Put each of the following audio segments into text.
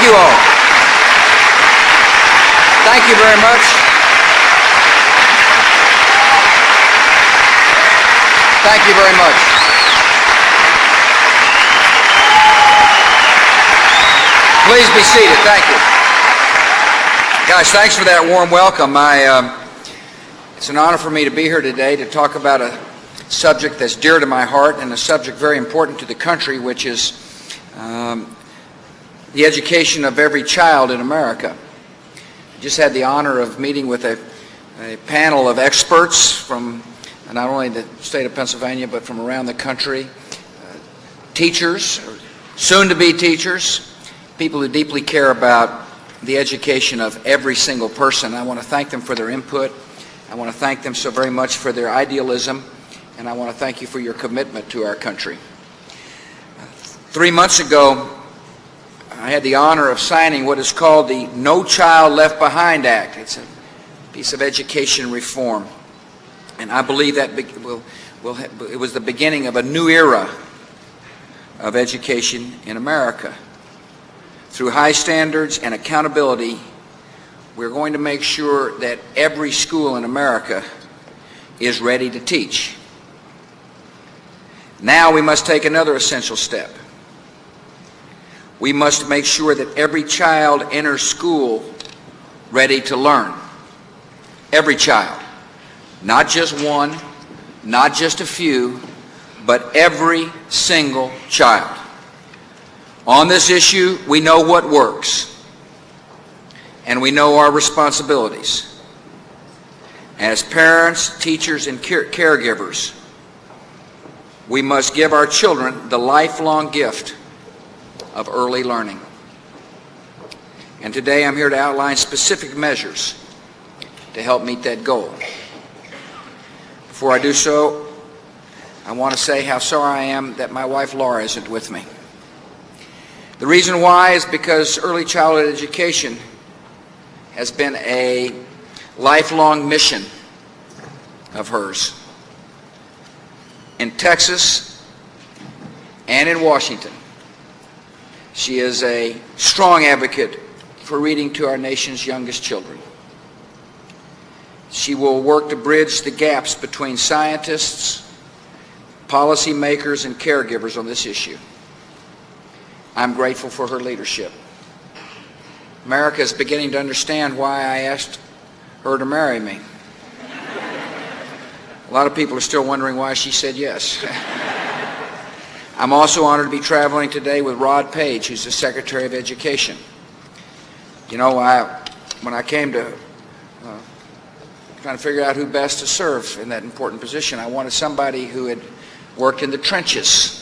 you all. Thank you very much. Thank you very much. Please be seated. Thank you. Guys, thanks for that warm welcome. It's an honor for me to be here today to talk about a subject that's dear to my heart and a subject very important to the country, which is the education of every child in America. I just had the honor of meeting with a panel of experts from not only the state of Pennsylvania but from around the country, teachers, soon-to-be teachers, people who deeply care about the education of every single person. I want to thank them for their input. I want to thank them so very much for their idealism, and I want to thank you for your commitment to our country. 3 months ago, I had the honor of signing what is called the No Child Left Behind Act. It's a piece of education reform, and I believe that it was the beginning of a new era of education in America. Through high standards and accountability, we're going to make sure that every school in America is ready to teach. Now we must take another essential step. We must make sure that every child enters school ready to learn. Every child. Not just one, not just a few, but every single child. On this issue, we know what works, and we know our responsibilities. As parents, teachers, and caregivers, we must give our children the lifelong gift of early learning. And today I'm here to outline specific measures to help meet that goal. Before I do so, I want to say how sorry I am that my wife Laura isn't with me. The reason why is because early childhood education has been a lifelong mission of hers. In Texas and in Washington, she is a strong advocate for reading to our nation's youngest children. She will work to bridge the gaps between scientists, policymakers, and caregivers on this issue. I'm grateful for her leadership. America is beginning to understand why I asked her to marry me. A lot of people are still wondering why she said yes. I'm also honored to be traveling today with Rod Page, who's the Secretary of Education. You know, when I came to trying to figure out who best to serve in that important position, I wanted somebody who had worked in the trenches.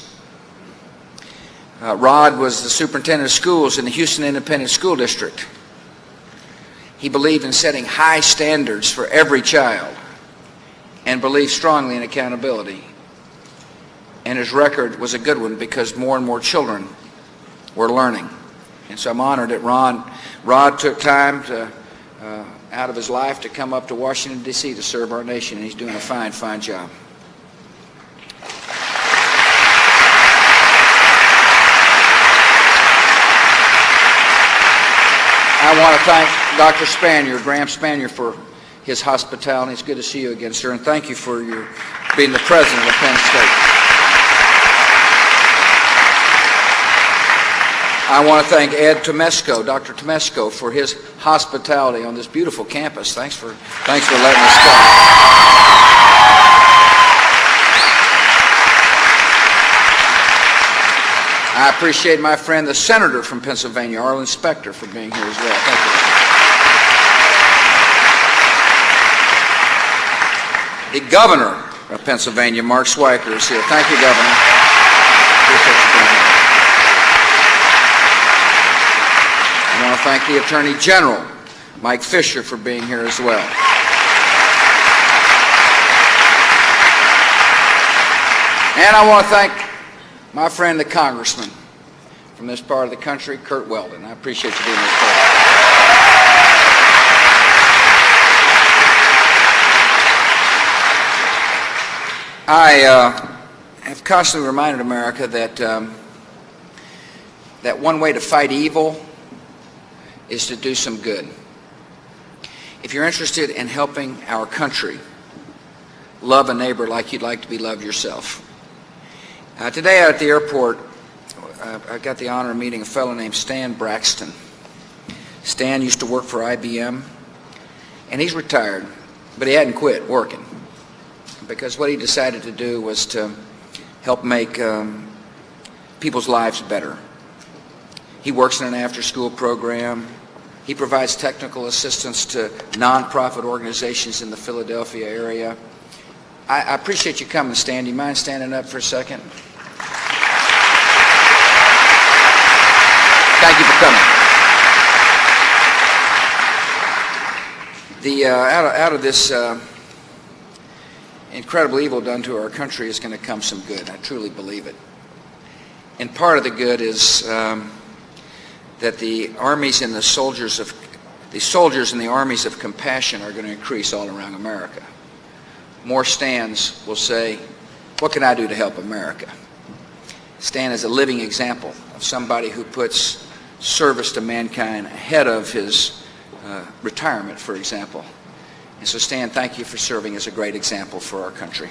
Rod was the superintendent of schools in the Houston Independent School District. He believed in setting high standards for every child and believed strongly in accountability. And his record was a good one because more and more children were learning. And so I'm honored that Rod took time out of his life to come up to Washington, D.C. to serve our nation, and he's doing a fine, fine job. I want to thank Dr. Spanier, Graham Spanier, for his hospitality. It's good to see you again, sir, and thank you for being the president of Penn State. I want to thank Ed Tomesco, Dr. Tomesco, for his hospitality on this beautiful campus. Thanks for letting us come. I appreciate my friend, the Senator from Pennsylvania, Arlen Specter, for being here as well. Thank you. The Governor of Pennsylvania, Mark Schweiker, is here. Thank you, Governor. Appreciate you being here. I want to thank the Attorney General, Mike Fisher, for being here as well. And I want to thank my friend, the Congressman from this part of the country, Kurt Weldon. I appreciate you being here. I have constantly reminded America that that one way to fight evil is to do some good. If you're interested in helping our country, love a neighbor like you'd like to be loved yourself. Today out at the airport, I got the honor of meeting a fellow named Stan Braxton. Stan used to work for IBM, and he's retired, but he hadn't quit working, because what he decided to do was to help make people's lives better. He works in an after-school program. He provides technical assistance to nonprofit organizations in the Philadelphia area. I appreciate you coming, Stan. Do you mind standing up for a second? Thank you for coming. Out of this incredible evil done to our country is going to come some good. I truly believe it. And part of the good is that the armies and the soldiers in the armies of compassion are going to increase all around America. More Stans will say, "What can I do to help America?" Stan is a living example of somebody who puts service to mankind ahead of his retirement, for example. And so, Stan, thank you for serving as a great example for our country.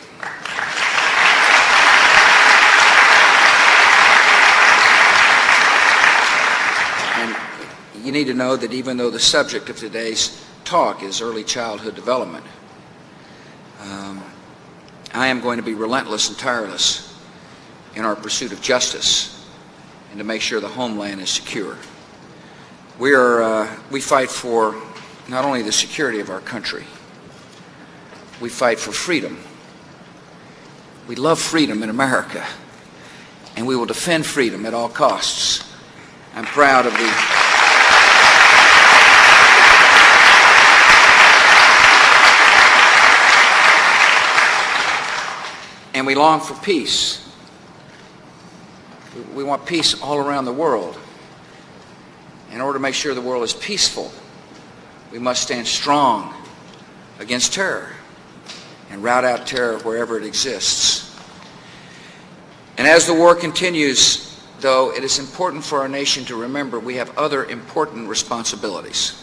And you need to know that even though the subject of today's talk is early childhood development, I am going to be relentless and tireless in our pursuit of justice and to make sure the homeland is secure. We fight for not only the security of our country, we fight for freedom. We love freedom in America, and we will defend freedom at all costs. I'm proud of and we long for peace. We want peace all around the world. In order to make sure the world is peaceful, we must stand strong against terror and rout out terror wherever it exists. And as the war continues, though, it is important for our nation to remember we have other important responsibilities.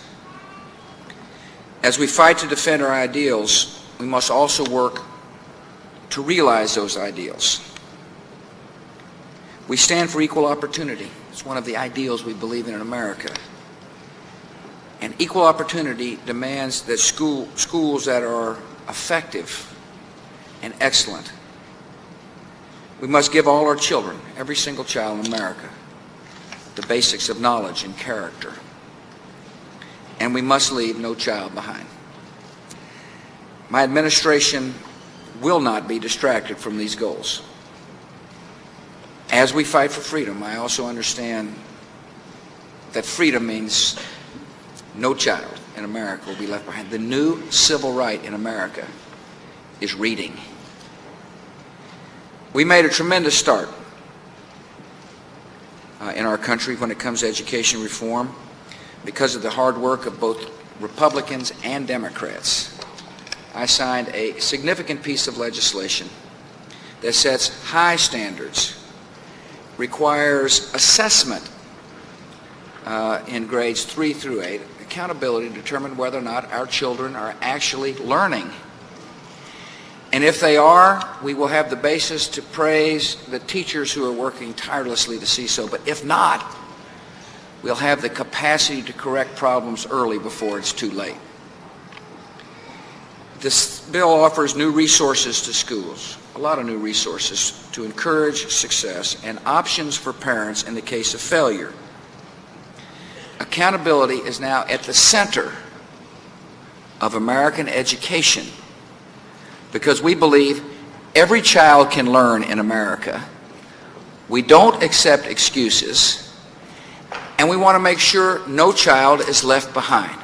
As we fight to defend our ideals, we must also work to realize those ideals. We stand for equal opportunity. It's one of the ideals we believe in America. And equal opportunity demands that schools that are effective and excellent. We must give all our children, every single child in America, the basics of knowledge and character. And we must leave no child behind. My administration will not be distracted from these goals. As we fight for freedom, I also understand that freedom means no child in America will be left behind. The new civil right in America is reading. We made a tremendous start in our country when it comes to education reform because of the hard work of both Republicans and Democrats. I signed a significant piece of legislation that sets high standards, requires assessment in grades 3 through 8, accountability to determine whether or not our children are actually learning. And if they are, we will have the basis to praise the teachers who are working tirelessly to see so. But if not, we'll have the capacity to correct problems early before it's too late. This bill offers new resources to schools, a lot of new resources to encourage success and options for parents in the case of failure. Accountability is now at the center of American education because we believe every child can learn in America. We don't accept excuses, and we want to make sure no child is left behind.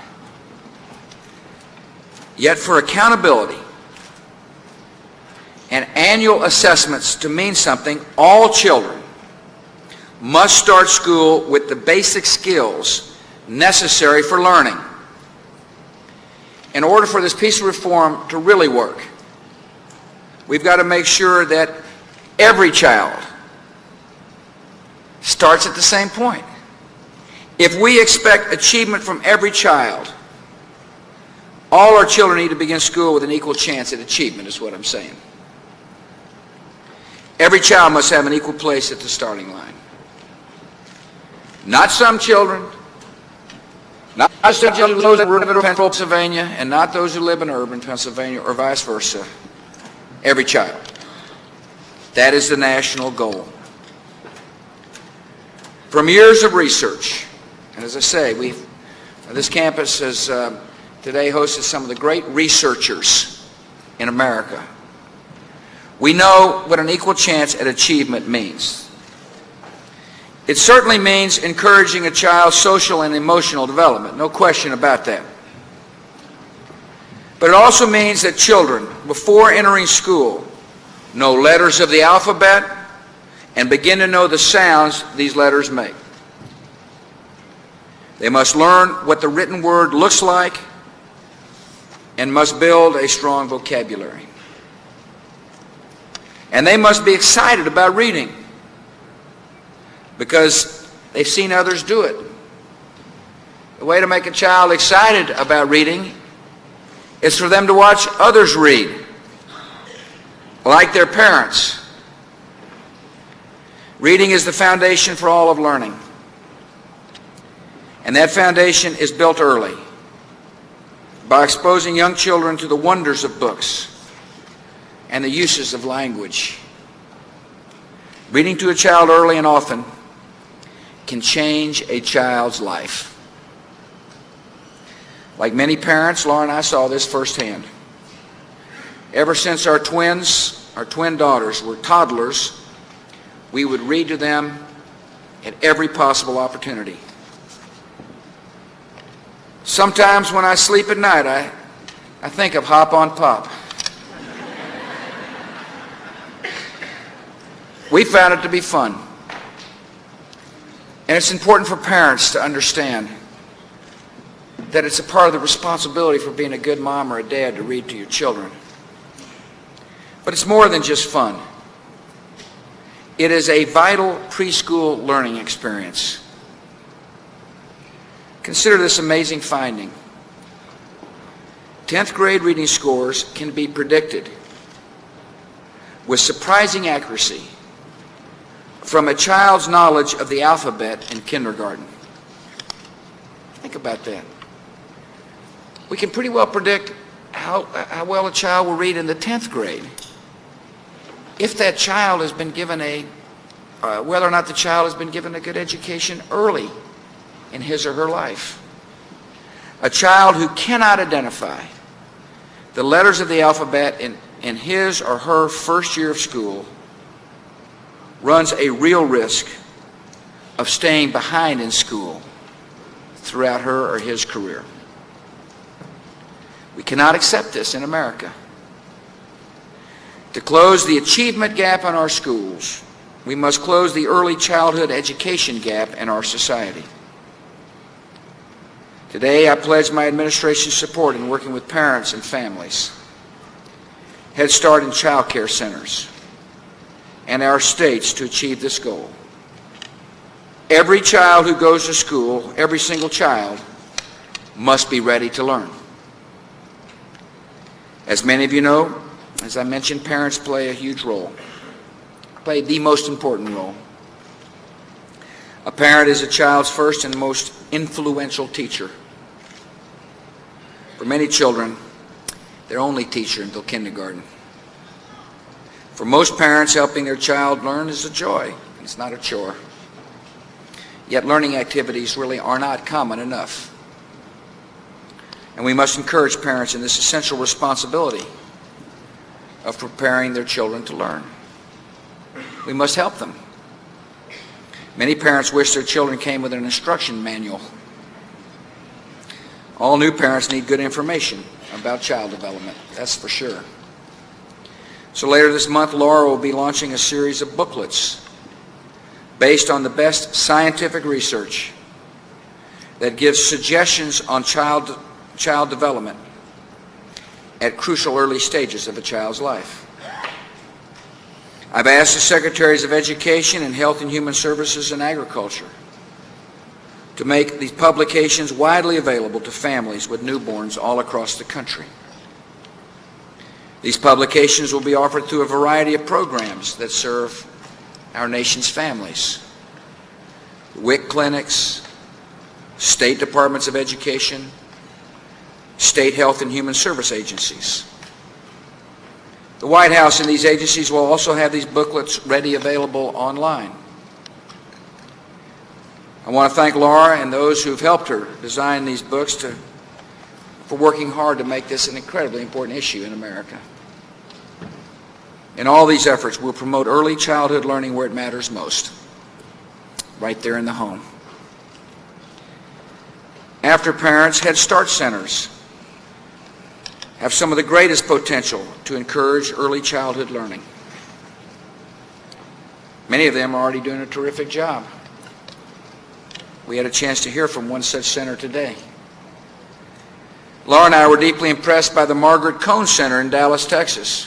Yet for accountability and annual assessments to mean something, all children must start school with the basic skills necessary for learning. In order for this piece of reform to really work, we've got to make sure that every child starts at the same point. If we expect achievement from every child, all our children need to begin school with an equal chance at achievement, is what I'm saying. Every child must have an equal place at the starting line. Not some children, not some children who live in rural Pennsylvania, and not those who live in urban Pennsylvania, or vice versa. Every child. That is the national goal. From years of research, and as I say, this campus has today hosted some of the great researchers in America. We know what an equal chance at achievement means. It certainly means encouraging a child's social and emotional development, no question about that. But it also means that children, before entering school, know letters of the alphabet and begin to know the sounds these letters make. They must learn what the written word looks like and must build a strong vocabulary. And they must be excited about reading because they've seen others do it. The way to make a child excited about reading is for them to watch others read, like their parents. Reading is the foundation for all of learning. And that foundation is built early by exposing young children to the wonders of books and the uses of language. Reading to a child early and often can change a child's life. Like many parents, Laura and I saw this firsthand. Ever since our twin daughters were toddlers, we would read to them at every possible opportunity. Sometimes when I sleep at night, I think of Hop on Pop. We found it to be fun. And it's important for parents to understand that it's a part of the responsibility for being a good mom or a dad to read to your children. But it's more than just fun. It is a vital preschool learning experience. Consider this amazing finding. 10th grade reading scores can be predicted with surprising accuracy from a child's knowledge of the alphabet in kindergarten. Think about that. We can pretty well predict how well a child will read in the 10th grade if that child has been given whether or not the child has been given a good education early in his or her life. A child who cannot identify the letters of the alphabet in his or her first year of school runs a real risk of staying behind in school throughout her or his career. We cannot accept this in America. To close the achievement gap in our schools, we must close the early childhood education gap in our society. Today, I pledge my administration's support in working with parents and families, Head Start and child care centers, and our states to achieve this goal. Every child who goes to school, every single child, must be ready to learn. As many of you know, as I mentioned, parents play a huge role, play the most important role. A parent is a child's first and most influential teacher. For many children, their only teacher until kindergarten. For most parents, helping their child learn is a joy. It's not a chore. Yet learning activities really are not common enough. And we must encourage parents in this essential responsibility of preparing their children to learn. We must help them. Many parents wish their children came with an instruction manual. All new parents need good information about child development, that's for sure. So later this month, Laura will be launching a series of booklets based on the best scientific research that gives suggestions on child development at crucial early stages of a child's life. I've asked the Secretaries of Education and Health and Human Services and Agriculture to make these publications widely available to families with newborns all across the country. These publications will be offered through a variety of programs that serve our nation's families. WIC clinics, state departments of education, state health and human service agencies. The White House and these agencies will also have these booklets ready available online. I want to thank Laura and those who've helped her design these books for working hard to make this an incredibly important issue in America. In all these efforts, we'll promote early childhood learning where it matters most, right there in the home. After parents, Head Start centers have some of the greatest potential to encourage early childhood learning. Many of them are already doing a terrific job. We had a chance to hear from one such center today. Laura and I were deeply impressed by the Margaret Cohn Center in Dallas, Texas,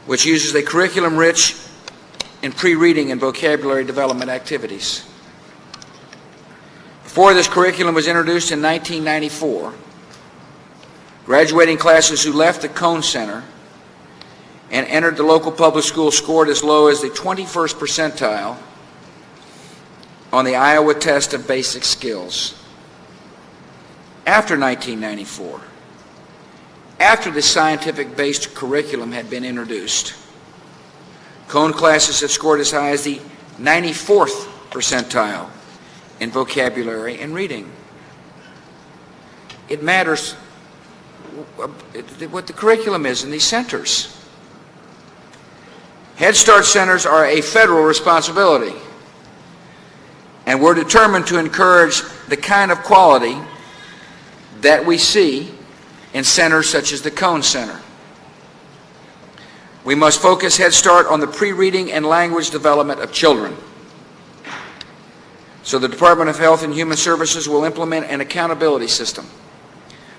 which uses a curriculum rich in pre-reading and vocabulary development activities. Before this curriculum was introduced in 1994, graduating classes who left the Cohn Center and entered the local public school scored as low as the 21st percentile on the Iowa Test of Basic Skills. After 1994, after the scientific-based curriculum had been introduced, Cohn classes have scored as high as the 94th percentile in vocabulary and reading. It matters what the curriculum is in these centers. Head Start centers are a federal responsibility, and we're determined to encourage the kind of quality that we see in centers such as the Cohn Center. We must focus Head Start on the pre-reading and language development of children. So the Department of Health and Human Services will implement an accountability system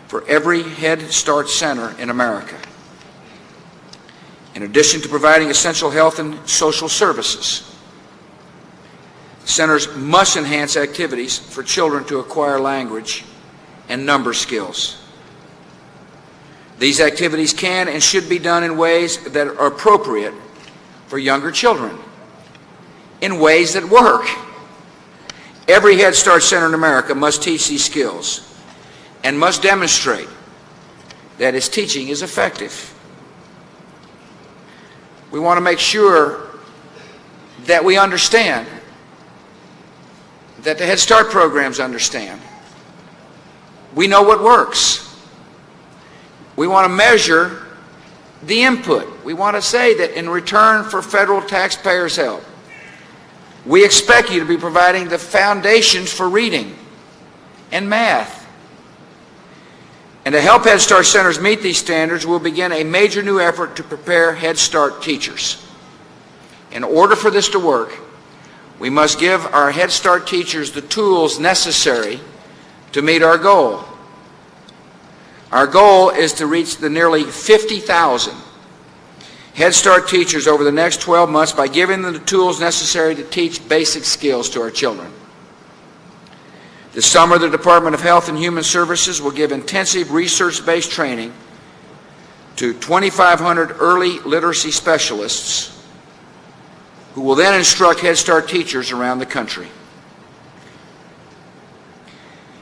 for every Head Start center in America. In addition to providing essential health and social services, centers must enhance activities for children to acquire language and number skills. These activities can and should be done in ways that are appropriate for younger children, in ways that work. Every Head Start center in America must teach these skills and must demonstrate that its teaching is effective. We want to make sure that we understand, that the Head Start programs understand. We know what works. We want to measure the input. We want to say that in return for federal taxpayers' help, we expect you to be providing the foundations for reading and math. And to help Head Start centers meet these standards, we'll begin a major new effort to prepare Head Start teachers. In order for this to work, we must give our Head Start teachers the tools necessary to meet our goal. Our goal is to reach the nearly 50,000 Head Start teachers over the next 12 months by giving them the tools necessary to teach basic skills to our children. This summer, the Department of Health and Human Services will give intensive research-based training to 2,500 early literacy specialists who will then instruct Head Start teachers around the country.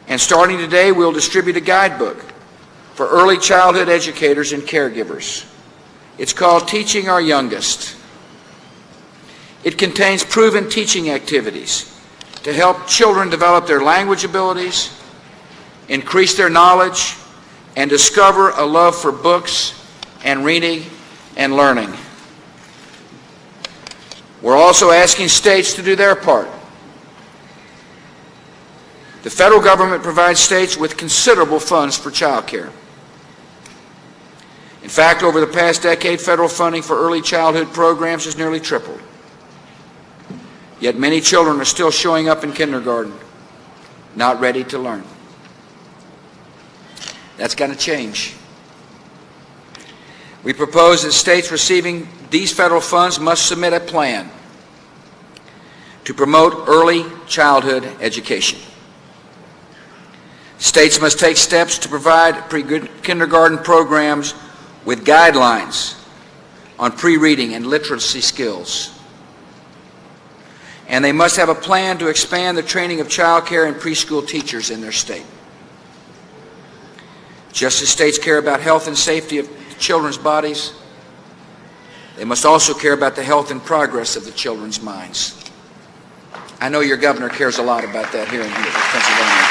And starting today, we'll distribute a guidebook for early childhood educators and caregivers. It's called Teaching Our Youngest. It contains proven teaching activities to help children develop their language abilities, increase their knowledge, and discover a love for books and reading and learning. We're also asking states to do their part. The federal government provides states with considerable funds for child care. In fact, over the past decade, federal funding for early childhood programs has nearly tripled. Yet many children are still showing up in kindergarten, not ready to learn. That's got to change. We propose that states receiving these federal funds must submit a plan to promote early childhood education. States must take steps to provide pre-kindergarten programs with guidelines on pre-reading and literacy skills. And they must have a plan to expand the training of child care and preschool teachers in their state. Just as states care about health and safety of children's bodies, they must also care about the health and progress of the children's minds. I know your governor cares a lot about that here in Pennsylvania.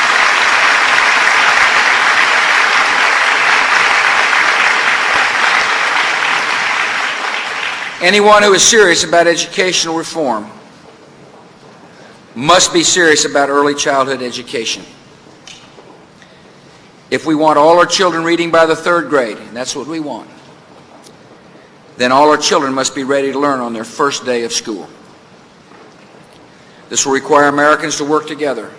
Anyone who is serious about educational reform must be serious about early childhood education. If we want all our children reading by the 3rd grade, and that's what we want, then all our children must be ready to learn on their first day of school. This will require Americans to work together,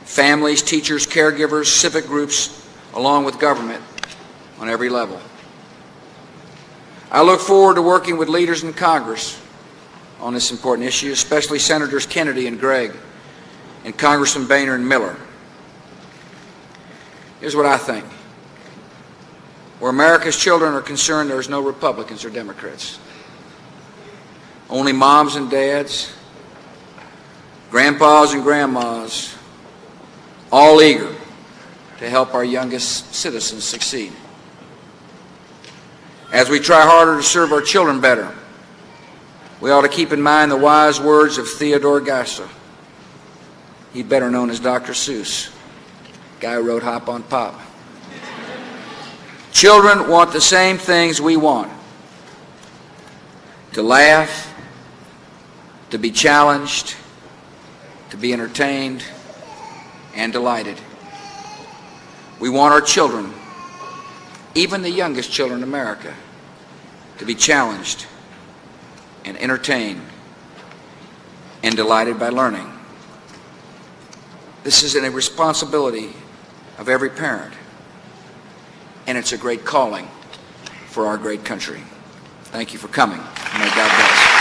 families, teachers, caregivers, civic groups, along with government on every level. I look forward to working with leaders in Congress on this important issue, especially Senators Kennedy and Gregg and Congressman Boehner and Miller. Here's what I think. Where America's children are concerned, there's no Republicans or Democrats. Only moms and dads, grandpas and grandmas, all eager to help our youngest citizens succeed. As we try harder to serve our children better, we ought to keep in mind the wise words of Theodore Geisel. He'd better known as Dr. Seuss, guy who wrote Hop on Pop. Children want the same things we want: to laugh, to be challenged, to be entertained and delighted. We want our children, even the youngest children in America, to be challenged and entertained and delighted by learning. This is a responsibility of every parent, and it's a great calling for our great country. Thank you for coming. May God bless.